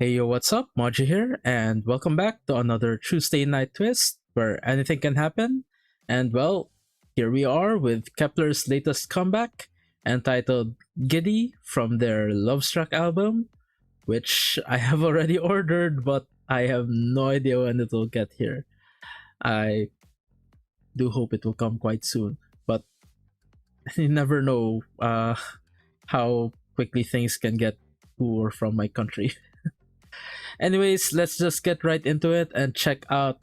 Hey yo, what's up? Moji here, and welcome back to another Tuesday Night Twist where anything can happen. And well, here we are with Kep1er's latest comeback, entitled Giddy from their Love Struck album, which I have already ordered, but I have no idea when it will get here. I do hope it will come quite soon, but you never know how quickly things can get to or from my country. Anyways, let's just get right into it and check out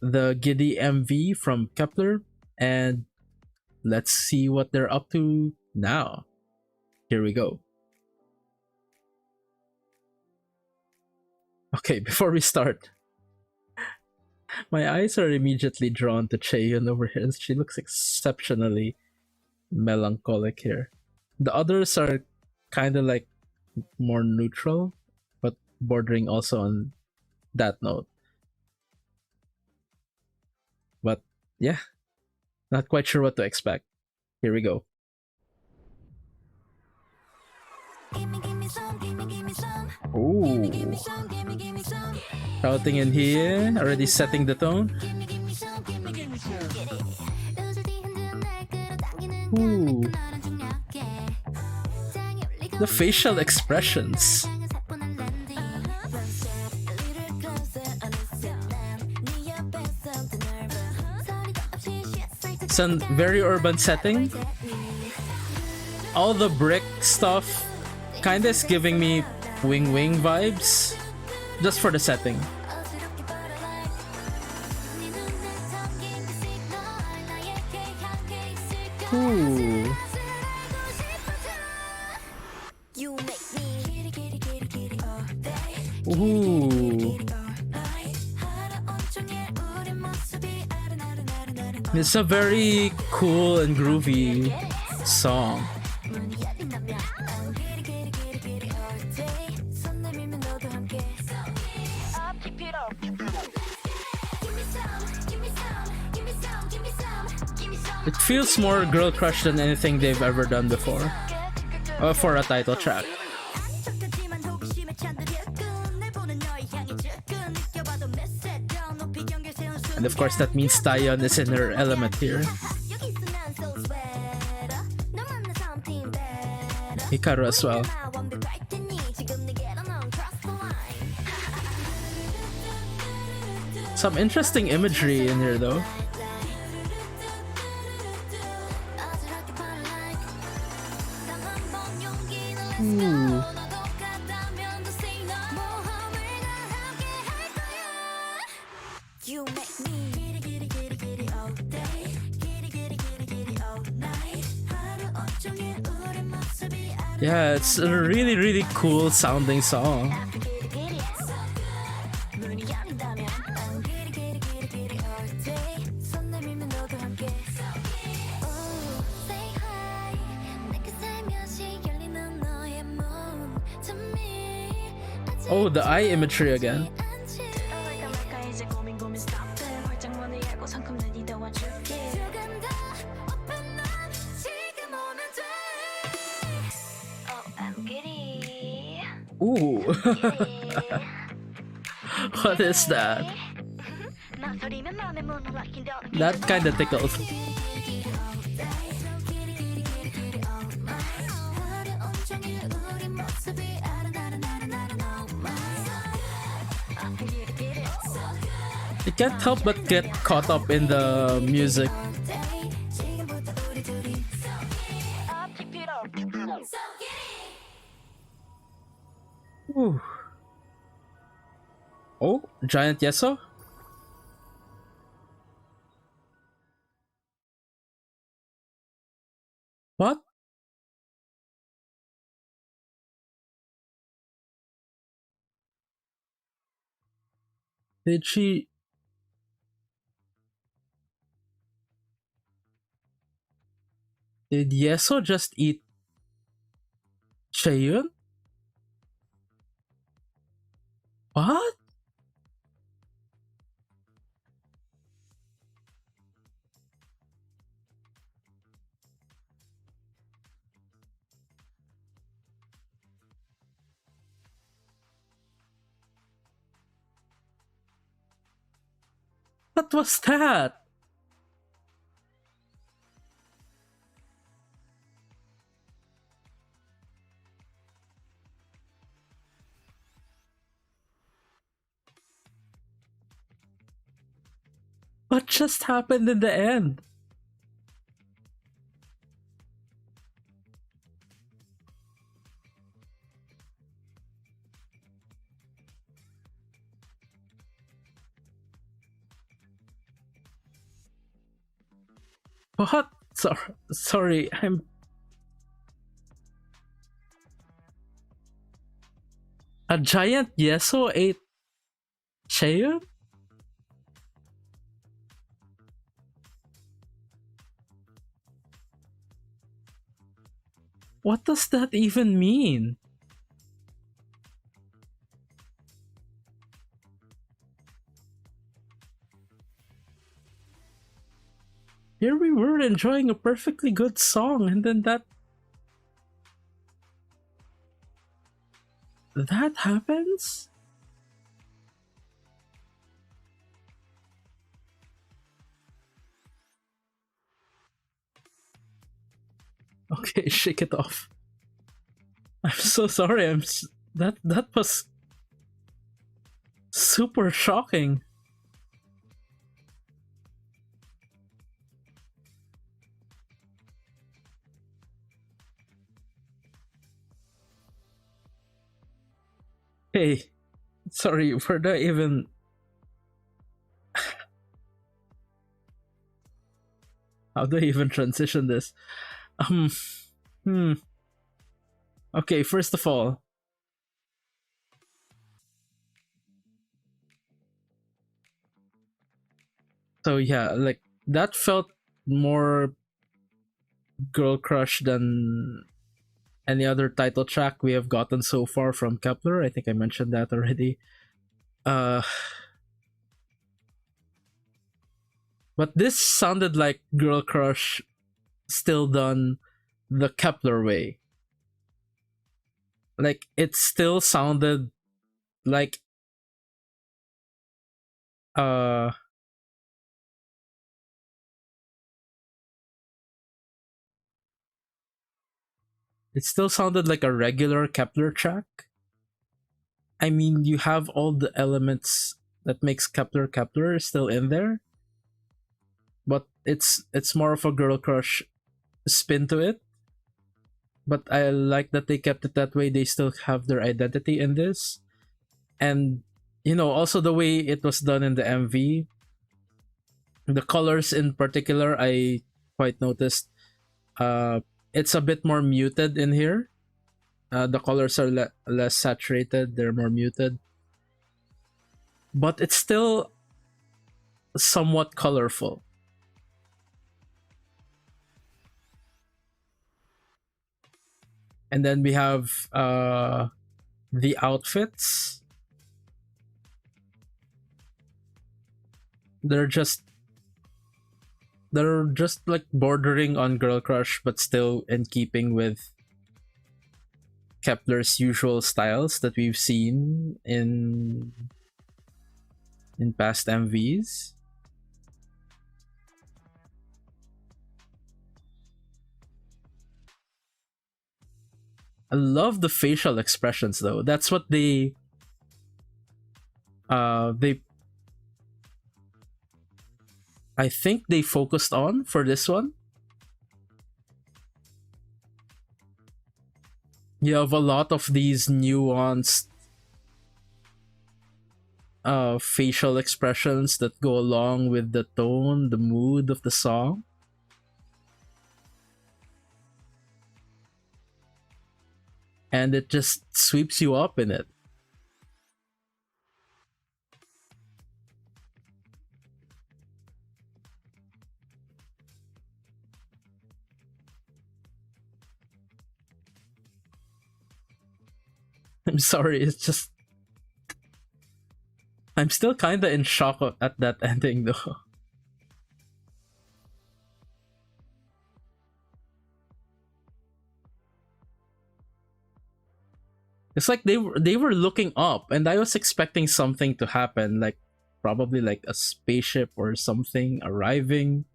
the Giddy MV from Kep1er, and let's see what they're up to now. Here we go. Okay, before we start, my eyes are immediately drawn to Chaeyoung over here. She looks exceptionally melancholic here. The others are kind of like more neutral, but bordering also on that note. But yeah, not quite sure what to expect. Here we go. Ooh. Shouting in here, already setting the tone. Ooh. The facial expressions. It's a very urban setting. All the brick stuff kinda is giving me Wing Wing vibes, just for the setting. Ooh. Ooh. It's a very cool and groovy song. It feels more girl crush than anything they've ever done before, for a title track. And of course that means Taeyeon is in her element here. Hikaru as well. Some interesting imagery in here though. Ooh. Yeah, it's a really cool sounding song. Oh, the eye imagery again. Ooh. What is that? That kind of tickles. You can't help but get caught up in the music. Ooh. Oh, giant Yeseo? What? Did she... Did Yeseo just eat Chaeyoung? What? What was that? What just happened in the end? What? Sorry, I'm a giant Yeseo ate Cheyenne? What does that even mean? Here we were enjoying a perfectly good song, and then that happens? Okay, shake it off. I'm so sorry. That was super shocking. Hey, sorry, where do I even how do I even transition this? Um hmm. Okay, first of all, so yeah, like that felt more girl crush than any other title track we have gotten so far from Kep1er. I think I mentioned that already. Uh but this sounded like girl crush still done the Kep1er way. Like it still sounded like uh it still sounded like a regular Kep1er track. I mean, you have all the elements that makes Kep1er Kep1er still in there, but it's more of a girl crush spin to it. But I like that they kept it that way. They still have their identity in this, and also the way it was done in the MV, the colors in particular, I quite noticed. Uh, it's a bit more muted in here. The colors are less saturated. They're more muted, but it's still somewhat colorful. And then we have the outfits. They're just they're just like bordering on girl crush, but still in keeping with Kep1er's usual styles that we've seen in past MVs. I love the facial expressions though. That's what they I think they focused on for this one. You have a lot of these nuanced facial expressions that go along with the tone, the mood of the song. And it just sweeps you up in it. I'm sorry, it's just I'm still kinda in shock at that ending though. It's like they were looking up and I was expecting something to happen, like probably like a spaceship or something arriving.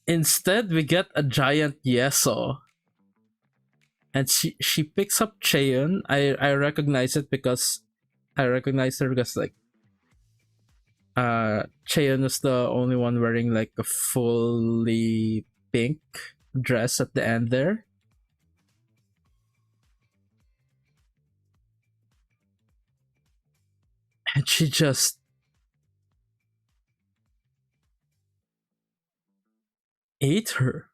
Instead, we get a giant Yeseo, and she picks up Cheon. I recognize it because I recognize her because like Cheon is the only one wearing like a fully pink dress at the end there. And she just ate her.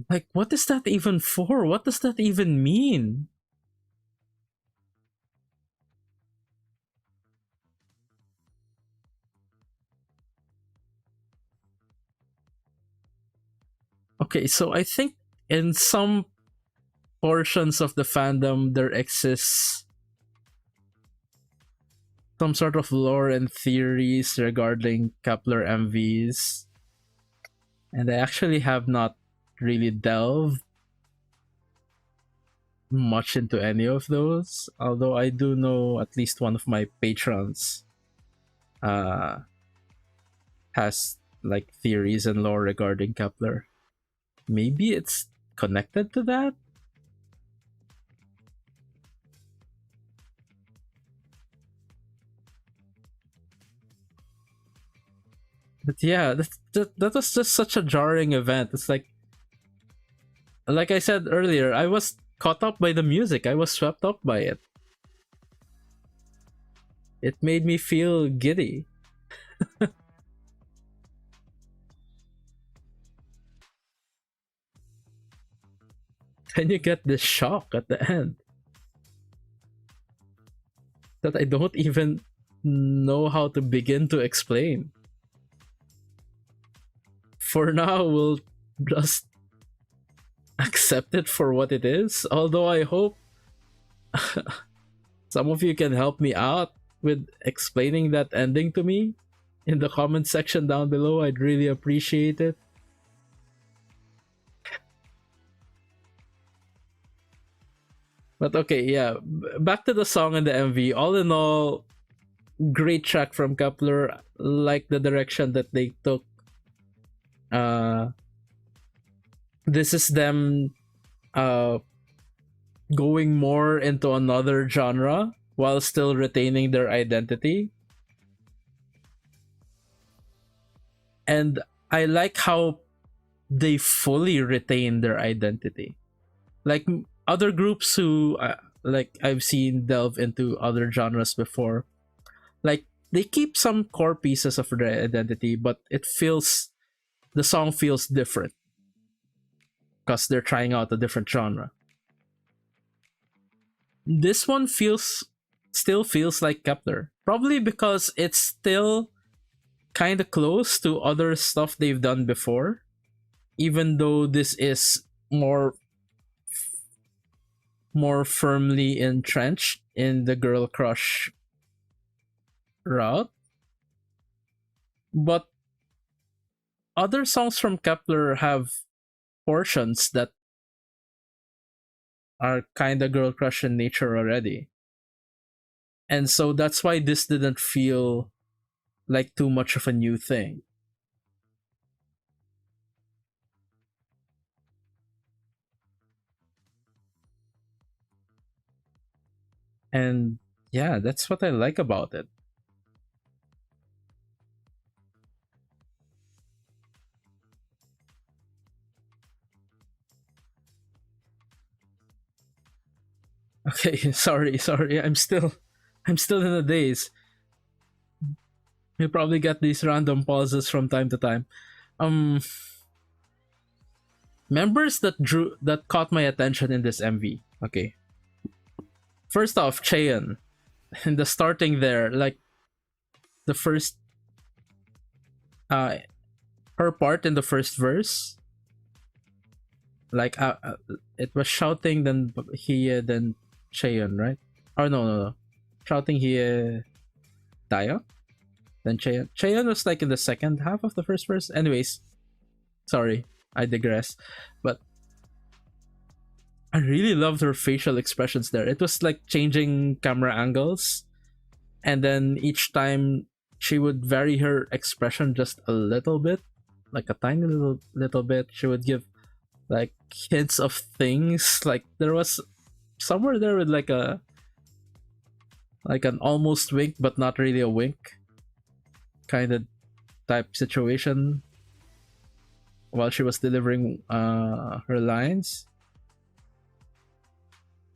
Like, what is that even for? What does that even mean? Okay, so I think in some portions of the fandom there exists some sort of lore and theories regarding Kep1er MVs, and I actually have not really delved much into any of those. Although I do know at least one of my patrons uh, has like theories and lore regarding Kep1er. Maybe it's connected to that. But yeah, that was just such a jarring event. It's like I said earlier, I was caught up by the music. I was swept up by it. It made me feel giddy. Then you get this shock at the end that I don't even know how to begin to explain. For now, we'll just accept it for what it is. Although I hope some of you can help me out with explaining that ending to me in the comment section down below. I'd really appreciate it. But okay, yeah, back to the song and the MV. All in all, great track from Kep1er. Like the direction that they took. Uh, this is them going more into another genre while still retaining their identity. And I like how they fully retain their identity. Like other groups who like I've seen delve into other genres before, like they keep some core pieces of their identity, but the song feels different because they're trying out a different genre. This one still feels like Kep1er, probably because it's still kind of close to other stuff they've done before, even though this is more firmly entrenched in the girl crush route. But other songs from Kep1er have portions that are kind of girl crush in nature already. And so that's why this didn't feel like too much of a new thing. And yeah, that's what I like about it. Okay, sorry. I'm still in a daze. You probably get these random pauses from time to time. Um Members that caught my attention in this MV. Okay. First off, Cheon. In the starting there, like the first uh her part in the first verse, like it was shouting, then he then Cheon, right? Oh no. Shouting he Tayo, then Cheon was like in the second half of the first verse. Anyways, Sorry, I digress. But I really loved her facial expressions there. It was like changing camera angles, and then each time she would vary her expression just a little bit, like a tiny little bit. She would give like hints of things. Like there was somewhere there with like an almost wink but not really a wink kind of type situation while she was delivering her lines.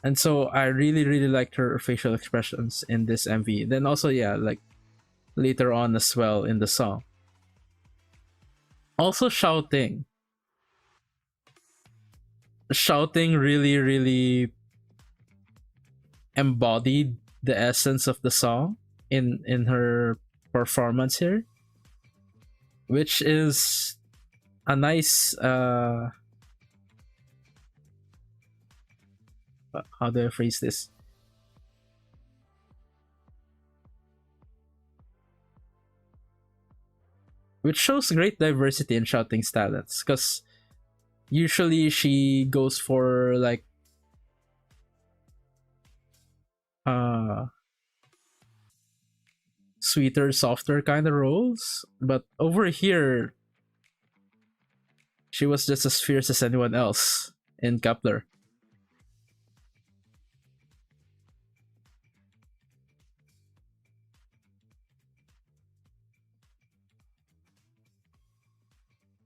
And so I really really liked her facial expressions in this MV. Then also, yeah, like later on as well in the song. Also shouting really really embodied the essence of the song in her performance here, which is a nice how do I phrase this? Which shows great diversity in shouting's talents, because usually she goes for like uh sweeter, softer kind of roles, but over here she was just as fierce as anyone else in Kep1er.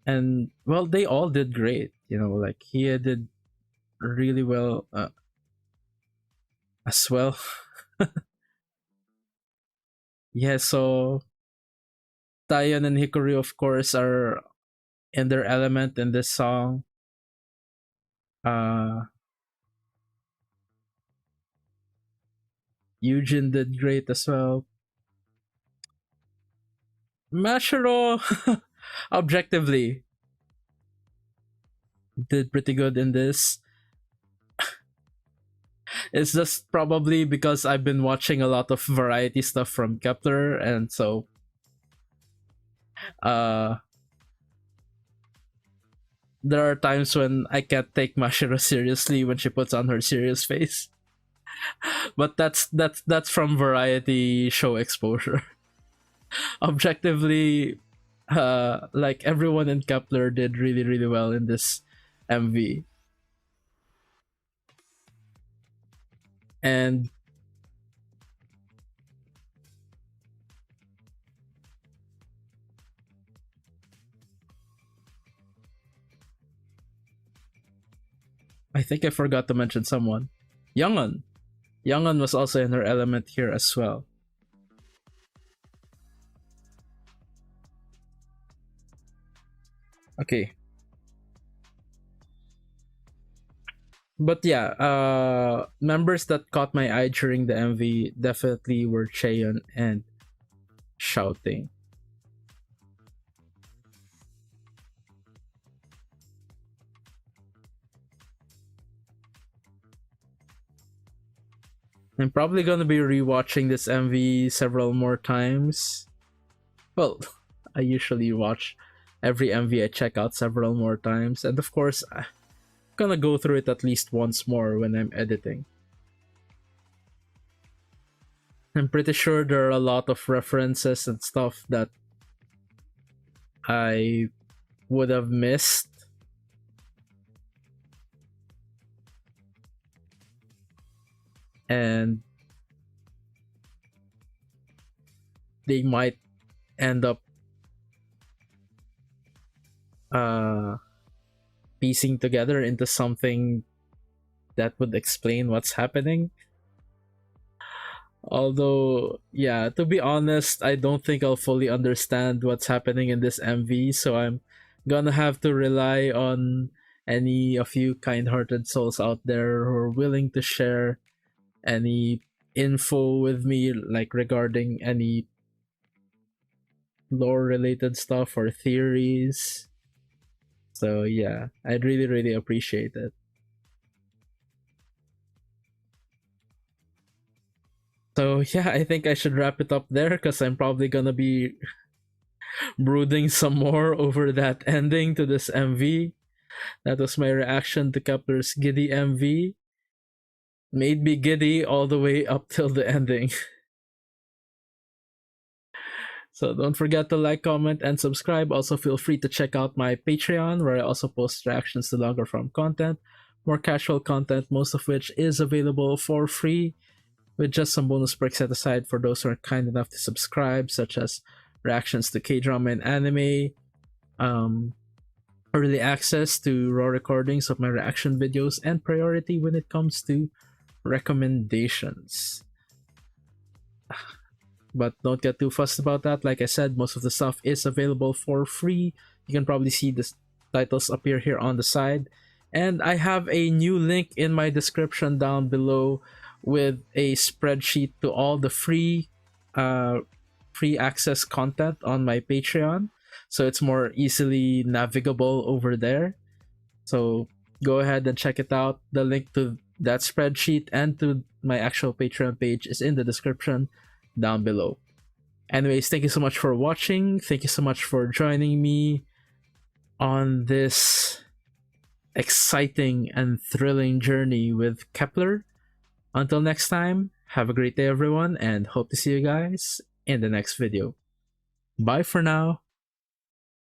And well, they all did great. You know, like he did really well as well. Yeah, so Taeyeon and Hikaru, of course, are in their element in this song. Uh, Eugene did great as well. Mashiro, objectively, did pretty good in this. It's just probably because I've been watching a lot of variety stuff from Kep1er, and so uh, there are times when I can't take Mashiro seriously when she puts on her serious face. But that's from variety show exposure. Objectively, like everyone in Kep1er did really really well in this MV, and I think I forgot to mention someone. Youngun. Youngun was also in her element here as well. Okay. But yeah, members that caught my eye during the MV definitely were Cheon and Shouting. I'm probably gonna be rewatching this MV several more times. Well, I usually watch every MV I check out several more times, and of course, I'm gonna go through it at least once more when I'm editing. I'm pretty sure there are a lot of references and stuff that I would have missed. And they might end up piecing together into something that would explain what's happening. Although, yeah, to be honest, I don't think I'll fully understand what's happening in this MV, so I'm gonna have to rely on any of you kind hearted souls out there who are willing to share any info with me, like regarding any lore related stuff or theories. So, yeah, I'd really, really appreciate it. So, yeah, I think I should wrap it up there because I'm probably gonna be brooding some more over that ending to this MV. That was my reaction to Kep1er's Giddy MV. Made me giddy all the way up till the ending. So don't forget to like, comment, and subscribe. Also, feel free to check out my Patreon, where I also post reactions to longer form content, more casual content, most of which is available for free, with just some bonus perks set aside for those who are kind enough to subscribe, such as reactions to K-drama and anime, um, early access to raw recordings of my reaction videos, and priority when it comes to recommendations. But don't get too fussed about that. Like I said, most of the stuff is available for free. You can probably see the titles appear here on the side. And I have a new link in my description down below with a spreadsheet to all the free access content on my Patreon. So it's more easily navigable over there. So go ahead and check it out. The link to that spreadsheet and to my actual Patreon page is in the description down below. Anyways, thank you so much for watching. Thank you so much for joining me on this exciting and thrilling journey with Kep1er. Until next time, have a great day, everyone, and hope to see you guys in the next video. Bye for now.